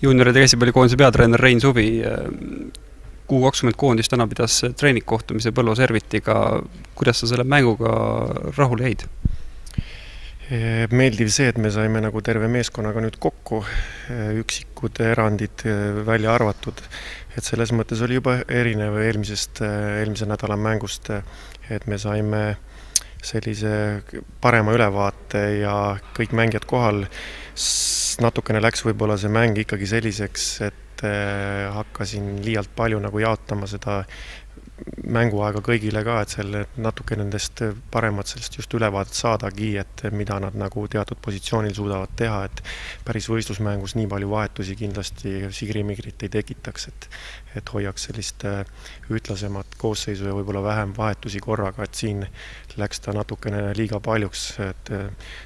Juunioride käsipallikoondise peatreener Rein Suvi. U20 koondis täna pidas treeningkohtumise Põlva Servitiga. Kuidas sa selle mänguga rahule jäid? Meeldiv see, et me saime nagu terve meeskonnaga nüüd kokku, üksikud erandid välja arvatud. Et selles mõttes oli juba erinev eelmise nädala mängust, et me saime sellise parema ülevaate ja kõik mängijad kohal. Natukene läks võib-olla see mäng ikkagi selliseks, et hakkasin liialt palju nagu jaotama seda mänguaega kõigile ka, et selle natuke nendest paremat sellest just ülevaadet saadagi, et mida nad nagu teatud positsioonil suudavad teha, et päris võistlusmängus nii palju vahetusi kindlasti sigrimigrit ei tekitaks, et hoiaks sellist ütlasemat koosseisu ja võib-olla vähem vahetusi korraga, et siin läks ta natukene liiga paljuks, et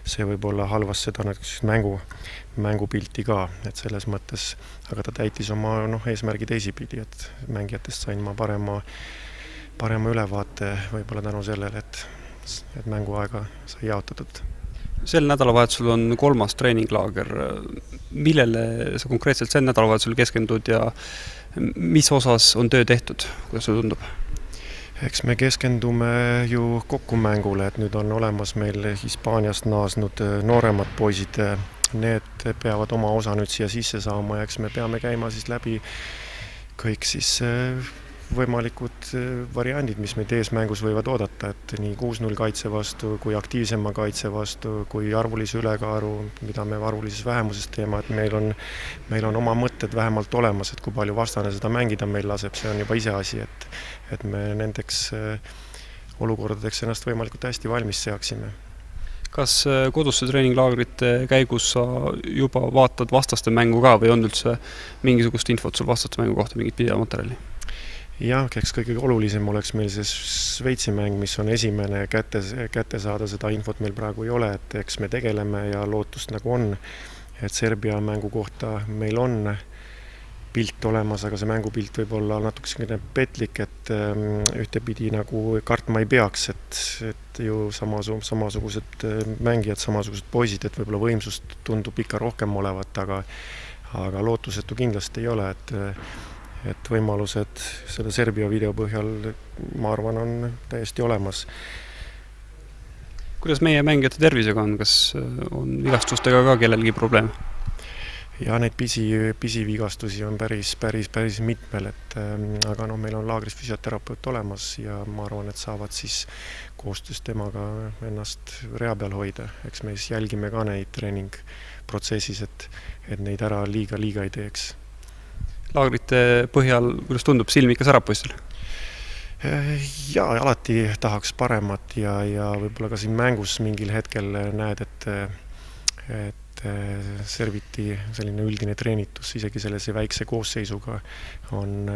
see võib-olla halvas seda mängupilti ka, et selles mõttes, aga ta täitis oma eesmärgi teisipidi, et mängijatest sain ma parema ülevaate võib-olla tänu sellele, et mänguaega sai jaotatud. Sel nädalavahetusel on 3. treeninglaager. Millele sa konkreetselt sel nädalavahetusel keskendud ja mis osas on töö tehtud, kuidas see tundub? Eks me keskendume ju kokkumängule, et nüüd on olemas meil Hispaaniast naasnud nooremad poisid. Need peavad oma osa nüüd siia sisse saama ja eks me peame käima siis läbi kõik siis võimalikud variandid, mis meid eesmängus võivad oodata, et nii 6-0 kaitse vastu, kui aktiivsema kaitse vastu, kui arvulise ülekaaru, mida me arvulises vähemuses teeme, et meil on oma mõtted vähemalt olemas, et kui palju vastane seda mängida meil laseb, see on juba iseasi, et me nendeks olukordadeks ennast võimalikult hästi valmis seaksime. Kas koduste treeninglaagrite käigus sa juba vaatad vastaste mängu ka või on üldse mingisugust infot sul vastaste mängu kohta, mingit videomaterjali? Jah, eks kõige olulisem oleks meil see Šveitsi mäng, mis on esimene kätte saada, seda infot meil praegu ei ole, et eks me tegeleme ja lootust nagu on, et Serbia mängu kohta meil on pilt olemas, aga see mängupilt võib olla natuke petlik, et ühtepidi nagu kartma ei peaks, et ju samasugused mängijad, samasugused poisid, et võib-olla võimsust tundub ikka rohkem olevat, aga lootusetu kindlasti ei ole, et võimalused selle Serbia video põhjal, ma arvan, on täiesti olemas. Kuidas meie mängijate tervisega on? Kas on vigastustega ka kellelgi probleem? Ja neid pisivigastusi on päris mitmel, aga meil on laagris füsioterapeut olemas ja ma arvan, et saavad siis koostöös temaga ennast rea peal hoida. Eks me jälgime ka neid treeningprotsessis, et neid ära liiga ei teeks. Laagrite põhjal, kuidas tundub, silm ikka särab poistel? Ja alati tahaks paremat ja võib-olla ka siin mängus mingil hetkel näed, et Serviti selline üldine treenitus isegi sellise väikse koosseisuga on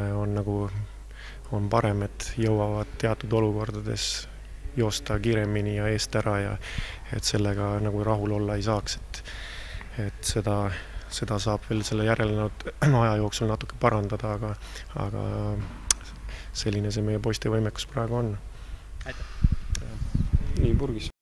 parem, et jõuavad teatud olukordades joosta kiiremini ja eest ära ja et sellega nagu rahul olla ei saaks, et seda saab veel selle järelenud aja jooksul natuke parandada, aga selline see meie poiste võimekus praegu on. Aitäh! Nii purgis.